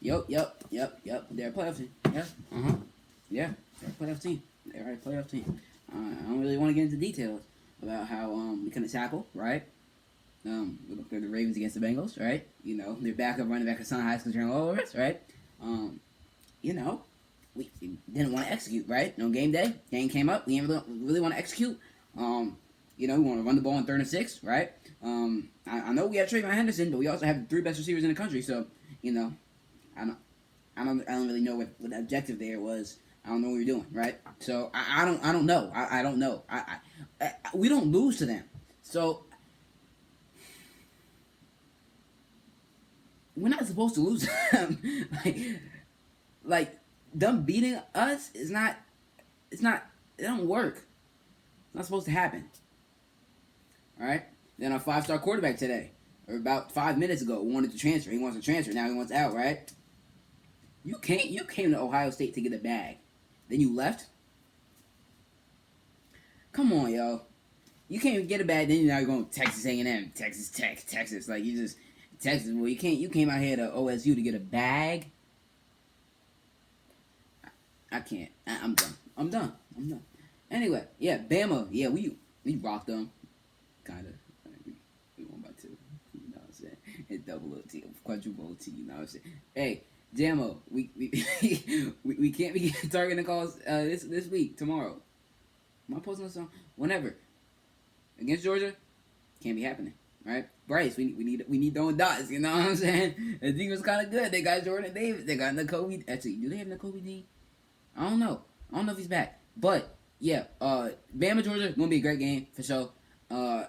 Yep. They're a playoff team. Yeah. Yeah. They're a playoff team. They're a playoff team. I don't really want to get into details about how we couldn't tackle, right? We looked at the Ravens against the Bengals, right? Their backup running back Hassan Haskins during all of us, right? Um, you know, we didn't want to execute, right? On game day, game came up. We didn't really want to execute. We want to run the ball on 3rd and 6, right? I know we have Trayvon Henderson, but we also have the 3 best receivers in the country. So, I don't, I don't really know what the objective there was. I don't know what we were doing, right? So I don't know. I don't know. We don't lose to them. So we're not supposed to lose to them. like them beating us is not. It's not. It don't work. It's not supposed to happen. All right. Then our 5-star quarterback today, or about 5 minutes ago, wanted to transfer. He wants to transfer. Now he wants out. Right. You came to Ohio State to get a bag. Then you left? Come on, yo. You can't even get a bag, then you're going to Texas A&M, Texas Tech, Texas. Like, you just... Texas, well, you came out here to OSU to get a bag? I can't. I'm done. Anyway, yeah, Bama. Yeah, we rocked them. Kind of. We won by 2. You know what I'm saying? It's double OT, quadruple OT, you know what I'm saying? Hey, Jamo, we can't be targeting calls this week, tomorrow. Am I posting this on? Whenever. Against Georgia, can't be happening, right? Bryce, we need throwing dots, you know what I'm saying? The team was kind of good. They got Jordan Davis. They got Nakobe. Actually, do they have Nakobe Dean? I don't know if he's back. But, yeah, Bama, Georgia, going to be a great game, for sure. I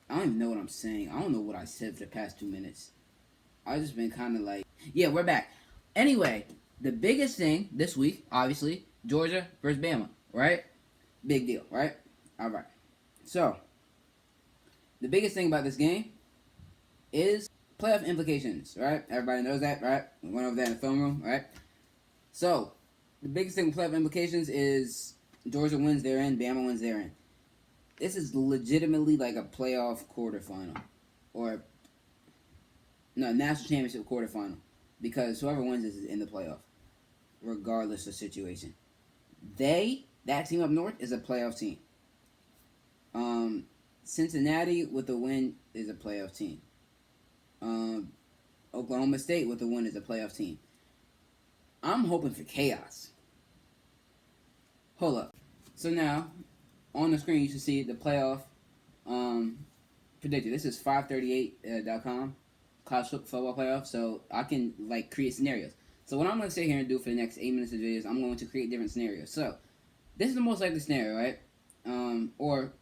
don't even know what I'm saying. I don't know what I said for the past 2 minutes. I've just been kind of like... Yeah, we're back. Anyway, the biggest thing this week, obviously, Georgia versus Bama, right? Big deal, right? All right. So, the biggest thing about this game is playoff implications, right? Everybody knows that, right? We went over that in the film room, right? So, the biggest thing with playoff implications is Georgia wins their end, Bama wins their end. This is legitimately like a playoff quarterfinal. Or, no, national championship quarterfinal. Because whoever wins this is in the playoff, regardless of situation. That team up north, is a playoff team. Cincinnati with a win is a playoff team. Oklahoma State with a win is a playoff team. I'm hoping for chaos. Hold up. So now, on the screen, you should see the playoff predicted. This is 538.com. College football playoff, so I can create scenarios. So what I'm going to sit here and do for the next 8 minutes of videos, I'm going to create different scenarios. So this is the most likely scenario, right? Or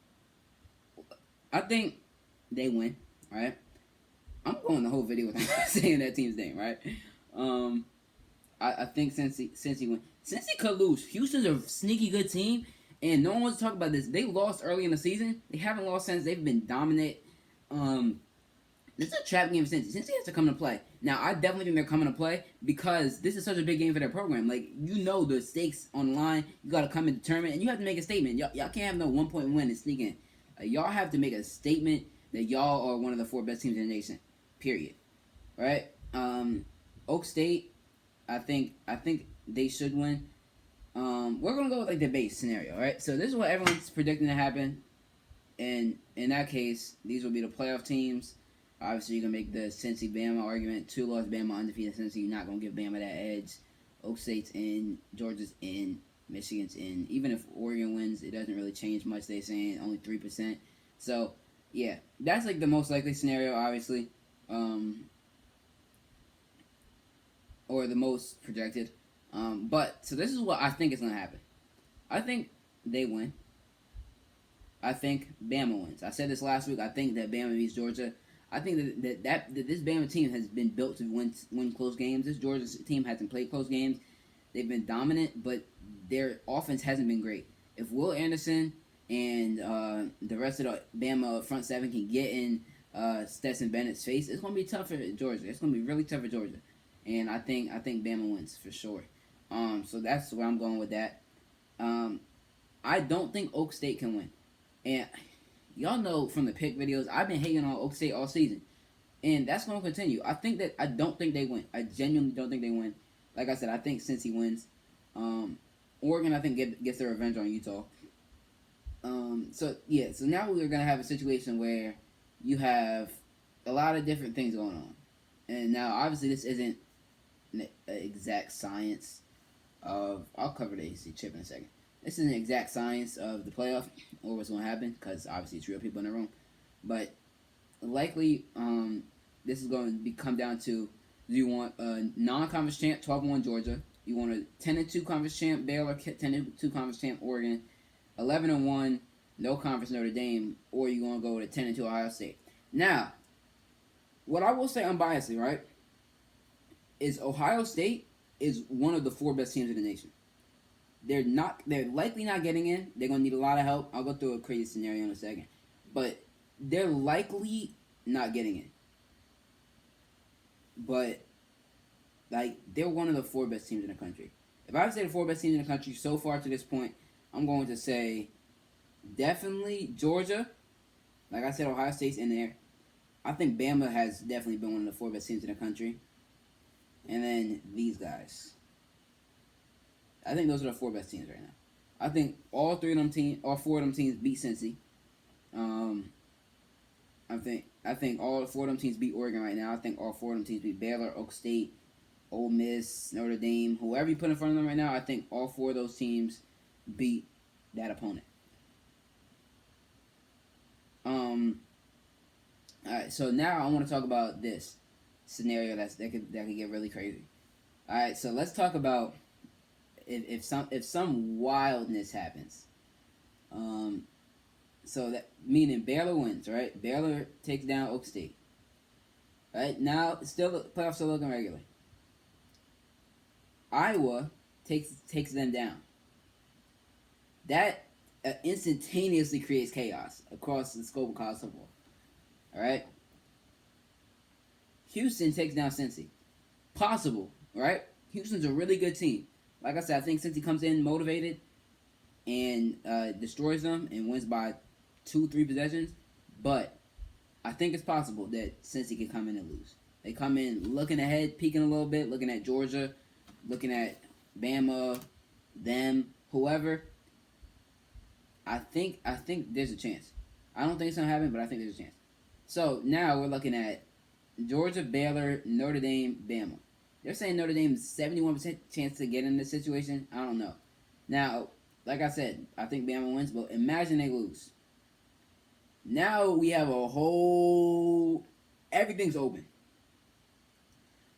I think they win, right? I'm going the whole video without saying that team's name, right? I think Cincy win. Cincy could lose. Houston's a sneaky good team, and no one wants to talk about this. They lost early in the season. They haven't lost since. They've been dominant. This is a trap game for Cincy. Cincy has to come to play. Now, I definitely think they're coming to play because this is such a big game for their program. The stakes on the line. You got to come and determine, and you have to make a statement. Y'all can't have no 1-point win and sneak in. Y'all have to make a statement that y'all are one of the 4 best teams in the nation. Period. Right? Oak State, I think they should win. We're going to go with the base scenario, right? So this is what everyone's predicting to happen. And in that case, these will be the playoff teams. Obviously, you can make the Cincy-Bama argument. 2-loss Bama, undefeated Cincy. You're not going to give Bama that edge. Oak State's in. Georgia's in. Michigan's in. Even if Oregon wins, it doesn't really change much. They're saying only 3%. So, yeah. That's the most likely scenario, obviously. Or the most projected. So this is what I think is going to happen. I think they win. I think Bama wins. I said this last week. I think that Bama beats Georgia. I think that this Bama team has been built to win close games. This Georgia team hasn't played close games. They've been dominant, but their offense hasn't been great. If Will Anderson and the rest of the Bama front 7 can get in Stetson Bennett's face, it's going to be tough for Georgia. It's going to be really tough for Georgia. And I think Bama wins for sure. So that's where I'm going with that. I don't think Oak State can win. And y'all know from the pick videos, I've been hating on Oak State all season. and that's going to continue. I don't think they win. I genuinely don't think they win. Like I said, I think Cincy wins. Oregon, I think gets their revenge on Utah. So now we're gonna have a situation where you have a lot of different things going on, and now obviously this isn't an exact science of. I'll cover the AC chip in a second. This isn't an exact science of the playoff or what's gonna happen because obviously it's real people in the room, but likely this is going to come down to: do you want a non-conference champ 12-1 Georgia? You want a 10-2 conference champ Baylor, 10-2 conference champ Oregon, 11-1 no conference Notre Dame, or you going to go with a 10-2 Ohio State? Now, what I will say unbiasedly, right, is Ohio State is one of the 4 best teams in the nation. They're likely not getting in. They're going to need a lot of help. I'll go through a crazy scenario in a second. But they're likely not getting in. But, like, they're one of the 4 best teams in the country. If I would say the 4 best teams in the country so far to this point, I'm going to say definitely Georgia. Like I said, Ohio State's in there. I think Bama has definitely been one of the 4 best teams in the country. And then these guys. I think those are the 4 best teams right now. I think all 4 of them teams beat Cincy. I think all 4 of them teams beat Oregon right now. I think all 4 of them teams beat Baylor, Oak State, Ole Miss, Notre Dame, whoever you put in front of them right now. I think all 4 of those teams beat that opponent. Alright, so now I want to talk about this scenario that could get really crazy. Alright, so let's talk about if some wildness happens. So that meaning Baylor wins, right? Baylor takes down Oak State. Right? Now playoffs still looking regular. Iowa takes them down. That instantaneously creates chaos across the scope of college football. All right. Houston takes down Cincy. Possible, right? Houston's a really good team. Like I said, I think Cincy comes in motivated and destroys them and wins by 2-3 possessions. But I think it's possible that Cincy can come in and lose. They come in looking ahead, peeking a little bit, looking at Georgia, looking at Bama, them, whoever. I think there's a chance. I don't think it's gonna happen, but I think there's a chance. So now we're looking at Georgia, Baylor, Notre Dame, Bama. They're saying Notre Dame's 71% chance to get in this situation. I don't know. Now, like I said, I think Bama wins, but imagine they lose. Now we have a whole... everything's open.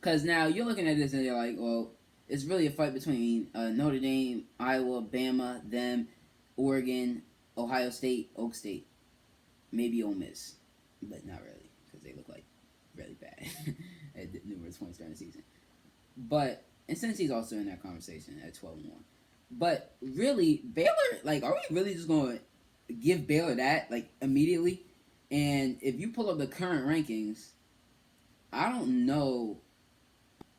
Because now you're looking at this and you're like, well, it's really a fight between Notre Dame, Iowa, Bama, them, Oregon, Ohio State, Oak State. Maybe Ole Miss. But not really, because they look like really bad at numerous points during the season. But, and Cincy's also in that conversation at 12-1. But really, Baylor, like, are we really just going to give Baylor that, like, immediately? And if you pull up the current rankings, I don't know.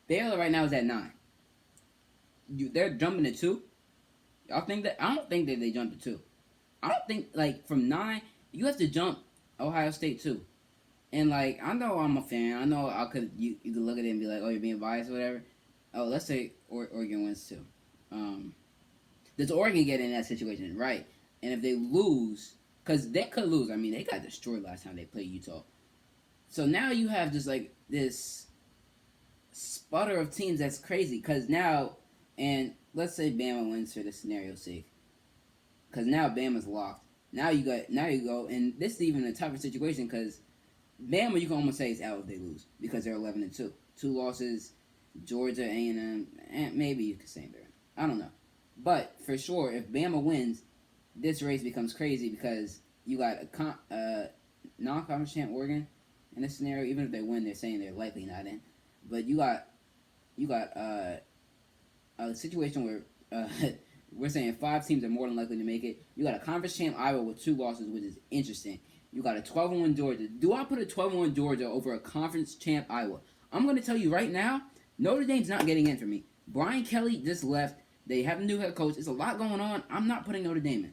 Baylor right now is at 9. They're jumping to 2. Y'all think that? I don't think that they jumped to 2. I don't think, like, from 9, you have to jump Ohio State too. And, like, I know I'm a fan. I know you could look at it and be like, oh, you're being biased or whatever. Oh, let's say Oregon wins too. Does Oregon get in that situation? Right. And if they lose, because they could lose. I mean, they got destroyed last time they played Utah. So now you have just, like, this sputter of teams that's crazy. Because now, and let's say Bama wins for the scenario's sake. Because now Bama's locked. Now you go, and this is even a tougher situation because Bama, you can almost say, is out if they lose because they're 11-2. 2 losses, Georgia, A&M, and maybe you could say they're. I don't know. But for sure, if Bama wins, this race becomes crazy because you got a non-conference champ Oregon in this scenario. Even if they win, they're saying they're likely not in. But you got a situation where we're saying 5 teams are more than likely to make it. You got a conference champ Iowa with 2 losses, which is interesting. You got a 12-1 Georgia. Do I put a 12-1 Georgia over a conference champ Iowa? I'm going to tell you right now, Notre Dame's not getting in for me. Brian Kelly just left. They have a new head coach. There's a lot going on. I'm not putting Notre Dame in.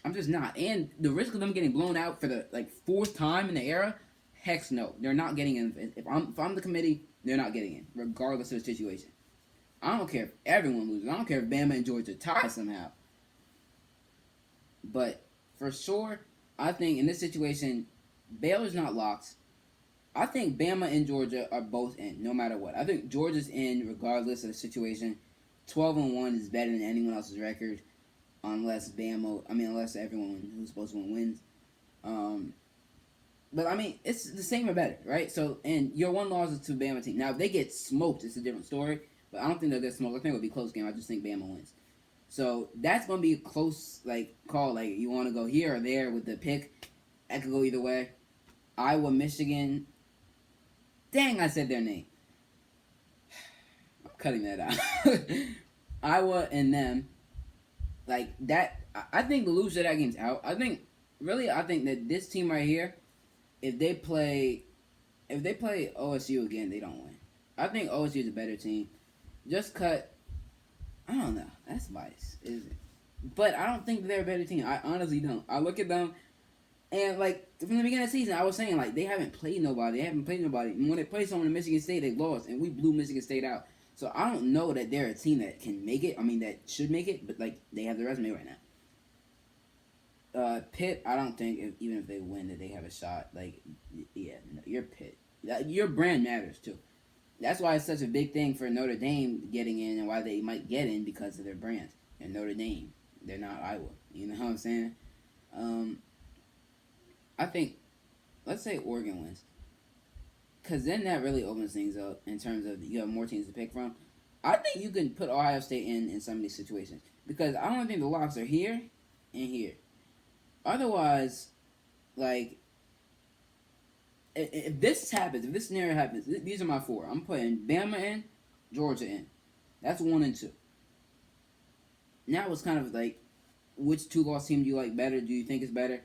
I'm just not. And the risk of them getting blown out for the 4th time in the era, Heck no, they're not getting in. If I'm the committee, they're not getting in, regardless of the situation. I don't care if everyone loses. I don't care if Bama and Georgia tie somehow. But for sure, I think in this situation, Baylor's not locked. I think Bama and Georgia are both in, no matter what. I think Georgia's in regardless of the situation. 12-1 is better than anyone else's record, unless everyone who's supposed to win wins. But I mean, it's the same or better, right? So, and your one loss is to Bama team. Now, if they get smoked, it's a different story. But I don't think they'll get smoked. I think it'll be a close game. I just think Bama wins. So that's gonna be a close call. Like you want to go here or there with the pick. That could go either way. Iowa, Michigan. Dang, I said their name. I'm cutting that out. Iowa and them. Like that. I think the loser of that game's out. I think that this team right here, if they play OSU again, they don't win. I think OSU is a better team. Just cut. I don't know. That's bias, is it? But I don't think they're a better team. I honestly don't. I look at them, and from the beginning of the season, I was saying they haven't played nobody. And when they play someone in Michigan State, they lost, and we blew Michigan State out. So I don't know that they're a team that can make it. I mean, that should make it, but they have the resume right now. Pitt, I don't think even if they win that they have a shot. No, you're Pitt. Your brand matters too. That's why it's such a big thing for Notre Dame getting in and why they might get in because of their brand. They're Notre Dame. They're not Iowa. You know what I'm saying? I think, let's say Oregon wins. Because then that really opens things up in terms of you have more teams to pick from. I think you can put Ohio State in some of these situations. Because I don't think the locks are here and here. Otherwise, if this happens, if this scenario happens, these are my four. I'm putting Bama in, Georgia in. That's 1 and 2. Now it's kind of which two-loss team do you like better? Do you think is better?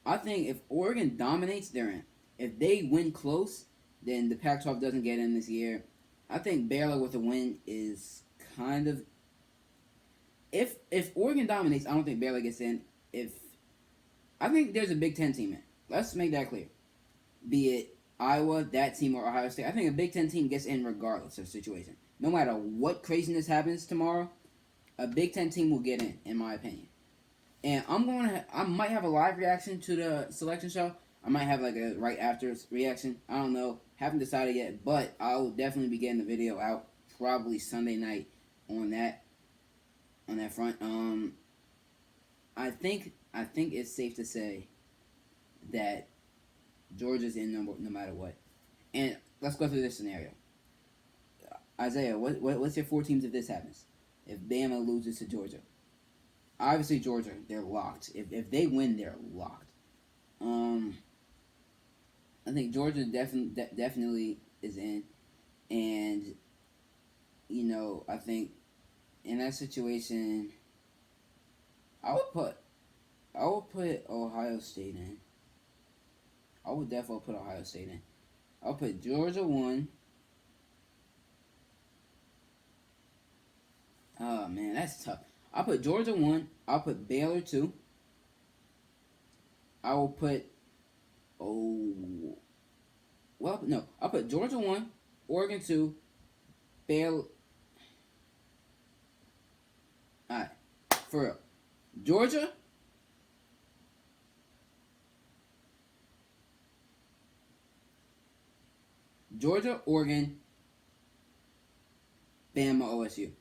I think if Oregon dominates, they're in. If they win close, then the Pac-12 doesn't get in this year. I think Baylor with a win is kind of... If Oregon dominates, I don't think Baylor gets in. I think there's a Big Ten team in. Let's make that clear. Be it Iowa, that team, or Ohio State. I think a Big Ten team gets in regardless of the situation. No matter what craziness happens tomorrow, a Big Ten team will get in my opinion. And I might have a live reaction to the selection show. I might have a right after reaction. I don't know. Haven't decided yet, but I will definitely be getting the video out probably Sunday night on that front. I think it's safe to say that Georgia's in no matter what. And let's go through this scenario. Isaiah, what's your 4 teams if this happens? If Bama loses to Georgia? Obviously Georgia, they're locked. If they win, they're locked. I think Georgia definitely is in. And, I think in that situation, I would put Ohio State in. I would definitely put Ohio State in. I'll put Georgia 1. Oh, man, that's tough. I'll put Georgia 1. I'll put Baylor 2. I will put... I'll put Georgia 1, Oregon 2, Baylor... Alright, for real. Georgia, Oregon, Bama, OSU.